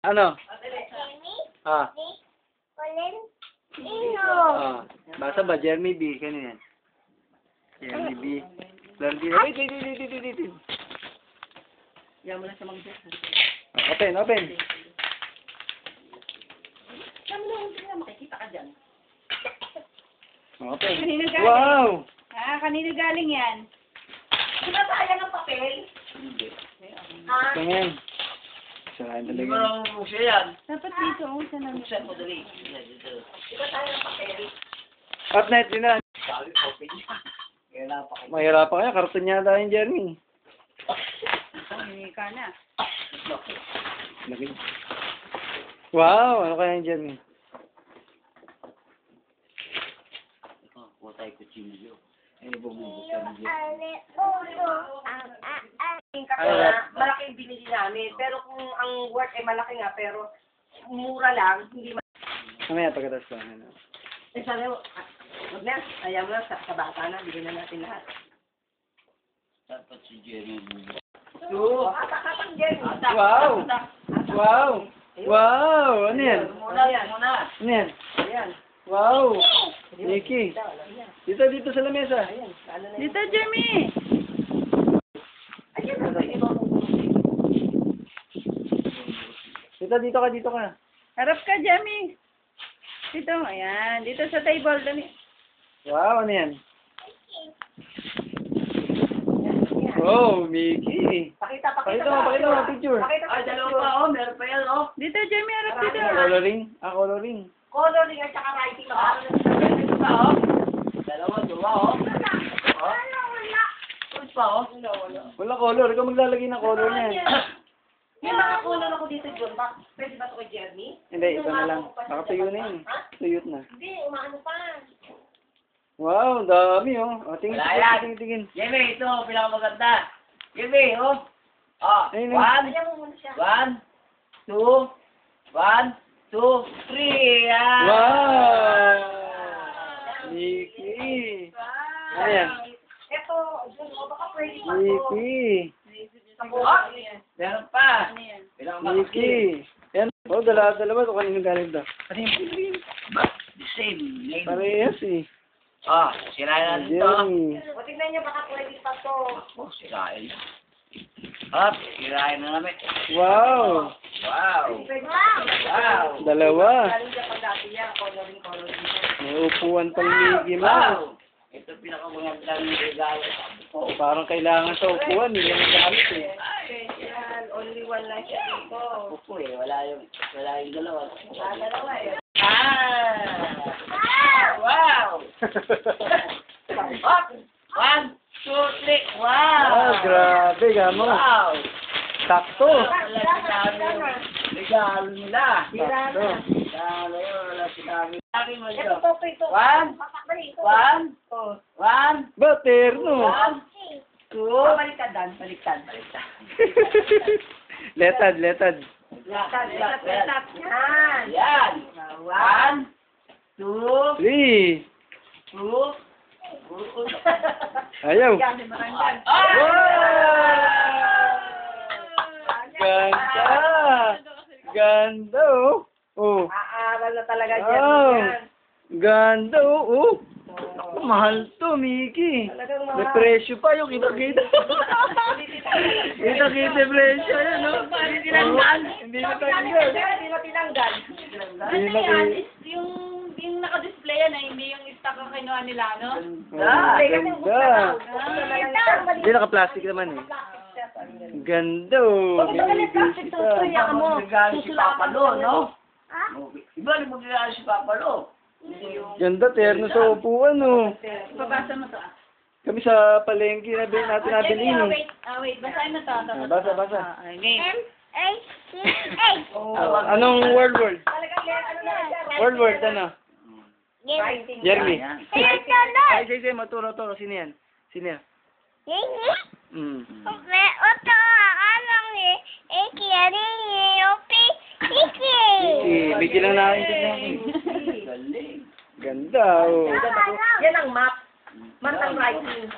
Ano? Jeremy, Ah. B, Valentino. Ah. Basa ba? Jeremy B. Kano yan? Jeremy B. Valentino. Wait. Yan mo na siya mag-dress. Open. Saan mo lang sila makikita ka dyan? Open. Kanino galing? Wow! Kanino galing yan? Di ba sayang ang papel? Hindi. Ah, Tingin. Saan Hindi talaga? mo lang siya yan. dapat dito. Saan namin? Buksan mo dali. Di ba sayang ang papel? Up night din na. Sabi ko, kaya pa kayo. Mahirapan kaya. Karton yata yung Jeremy. Hindi ka na. Lagi. Wow! Ano kaya yung Jeremy? Kuha tayo kutsilyo. Ay, bumubuksan mo dyan. Ale, ulo, Kasi nga, malaki yung binili namin. Pero kung ang worth ay malaki nga, pero mura lang, hindi Mamaya pagkatas ko. Ano? Eh, sabi mo, wag na, ayaw mo lang sa bata na, bigyan na natin lahat. Dapat si Jenny mo. Oo, atak-atak dyan. Wow! Wow! Wow! Ano yan? Muna yan. Ano yan? Ayan. Wow! Nikki. Dito sa lamesa. Ayan. Ano na Dito, Jeremy. Ayan, ano yun? Dito ka. Harap ka, Jeremy. Dito, ayan. Dito sa table. Dali. Wow, ano yan? Oh, Mickey. Pakita Pakita mo, picture. Pakita Ay, dalawa pa, oh. Meron pa yan, oh. Dito, Jeremy. Harap dito. Coloring. Coloring at saka writing. Meron pa, oh. Dalawa, oh. Ulit pa, oh. Wala color. Ikaw maglalagay ng color niyan. May mga color ako dito, John. Pwede ba ito kay Jeremy? Hindi, ito na lang. Nakatuyo na yun. Tuyot na. Hindi, umaano pa. Wow, dami oh. Tingin. Wala yan. Jimmy, ito, pinakamaganda. Jimmy, oh. Oh, Ayun, one, Ayan mo muna siya. 1, 2, 1, 2, 3. Yan. Wow! Mickey. Ano yan? Ito, John, baka pwede pa ito. Mickey. Oh, meron pa. Pinakamaganda. Mickey. Yan. Oh, dalawa. Ito kanino galing daw. Ano yung ba? The same name. Parehas eh. Oh, sirain natin to. Jeremy. O, tignan niyo, baka pwede pa ito. Oh, sirain. Hop, sirain na namin. Wow! Wow. Pwede Wow. Dalawa. Galing siya pag dati yan, coloring. May upuan pang Mickey Mouse. Wow. Ito pinakamagandang regalo sa po. Parang kailangan sa upuan. Hindi na gamit eh. Yan, only one lang siya dito. Ako po eh, wala yung dalawa. Dalawa eh. Wow! Hop! 1, 2, 3. Wow! Ah, grabe gamo. Wow! Sakto. Wala sinabi yung regalo nila. Sakto. Regalo yun, wala sinabi. Sabi mo Ito, siya. ito. 1, Dali, ito. 1, Oh. 1, Ba, terno. 1, 2. Baliktad, Dan. Baliktad. letad. Letad. Yan. Yan. 1, 2, 3. 2. Ayaw. Yan, maranggan. Ganda. Ganda oh. Oh. Aaral na talaga Wow. yan. Ganda oh. Naku, mahal to, Mickey. Talagang May mahal. presyo pa yung kita-kita. Kita-kita presyo yan, no? Hindi tinanggal. Hindi na tanggal. Hindi na tinanggal. Hindi na tanggal. Yung naka-display yan, hindi yung stock ang kinuha nila, no? Ganda. Hindi, naka-plastic naman eh. Ganda oh. Binibisi pa. Regalo si Papa Lo, no? Iba rin magregalo si Papa Lo. Ganda, terno sa upuan oh. Babasa mo to. Kami sa palengke na natin nabili eh. Wait. Basahin mo to. Basa. Game. M-A-C-A. Anong word? Talagang ano na siya. Word, ano? Writing. Jeremy. Ayan ka na. Ay, sige, maturo. Sino yan? Yini. Mm. May oto alang eh. Kiyari opi. Iki. Bigyan lang natin. Galing. Ganda oh. Yan ang map. Map ang writing.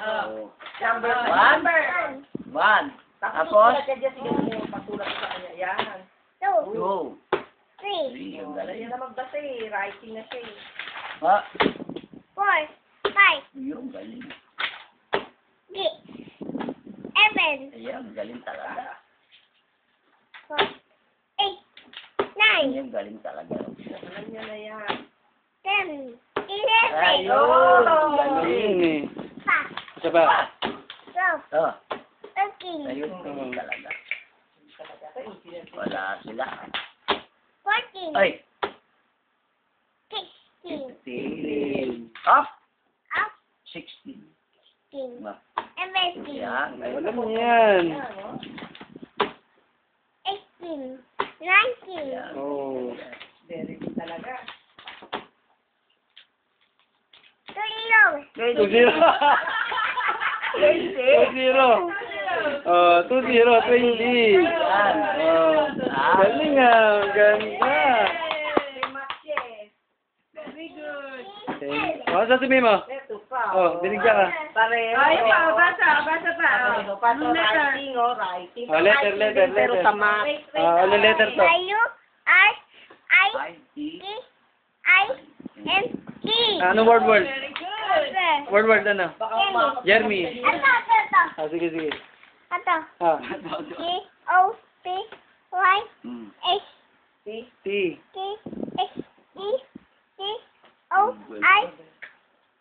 Number. 1. Tapos? Pasulat ka dyan, sige mo. Pasulat sa kanya. Yan. Two. Two. 3, Three. Ang Wala galing. niya na magbasa eh. Writing na siya eh. Ha? 4, 5, Yung galing. 6, 7, Ayan, galing talaga. 8, 9, Ayan, galing talaga. Alam niya na yan. 10, 11, Ayun! Galing eh. Isa pa. 12, Oh, 13, ayun, galing talaga. Wala sila. 14, Ay! 16, 15. Up! up, 16. 16, Ba? 17, Ayan, galing. Alam mo yan. 18, 19, Ayan. Oh. Very good talaga. 20, 2-0. 2-0. Oh, 2-0, 20. Oh. Galing ah. Ganda. Very good. Ano sasabihin mo? Ito pa. Oh, binigyan ka. Pareho. Ay, pa, basa pa. Pareho pa to. Anong letter? Writing, oh. Writing. Oh, letter, Writing letter, din, Pero letter. tama. Ano letter to? W, R, I, I, T, T, I, N, T. Ano word? Very good. Word ano? Baka umakot. Jeremy. Ito. Ah, sige, sige. Ito. Ah. G, O, P, Y, Hmm. H, See? T. T, H, E, T, O, I,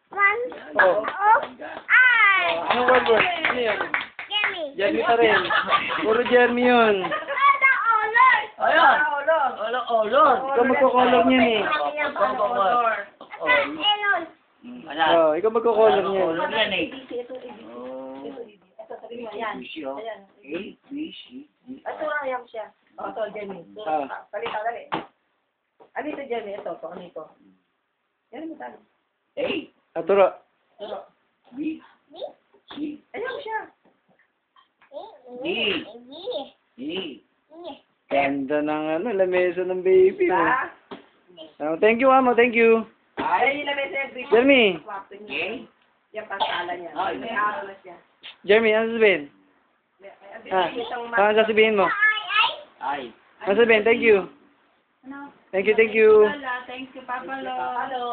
1, Oh. O, I. Anong word? Ano yun? Jeremy. Jeremy pa rin. Puro Jeremy yun. Ano, olor? Ayan! Olor. Olor, olor! Ikaw magko-color niyan eh. Olor. Ito, elon. Ayan. Oh, ikaw magko-color niyan. Olor yan eh. Ito, sabi mo, yan. Ayan. A, B, C, D, Ito lang yan siya. O, ito, Jeremy. Ah. Palita, dali. Ano ito, Jeremy? Ito, ano ito? Yan mo tayo. A, Aturo. B, D, C, Ayan siya. E, D, E, Ganda ng ano, lamesa ng baby. Oh. Sa? Oh, thank you, amo. Thank you. Ay, yung lamesa yung green. Jeremy. Kwarto A, niya. Yung pantala niya. Ay. May araw na siya. Jeremy, ano sasabihin? Ah, ano sasabihin mo? I, Ano sasabihin? Thank you. Ano? Thank you, thank you. Lola, thank you, Papa Lo. Hello.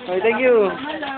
Okay, thank you. Mama Lo.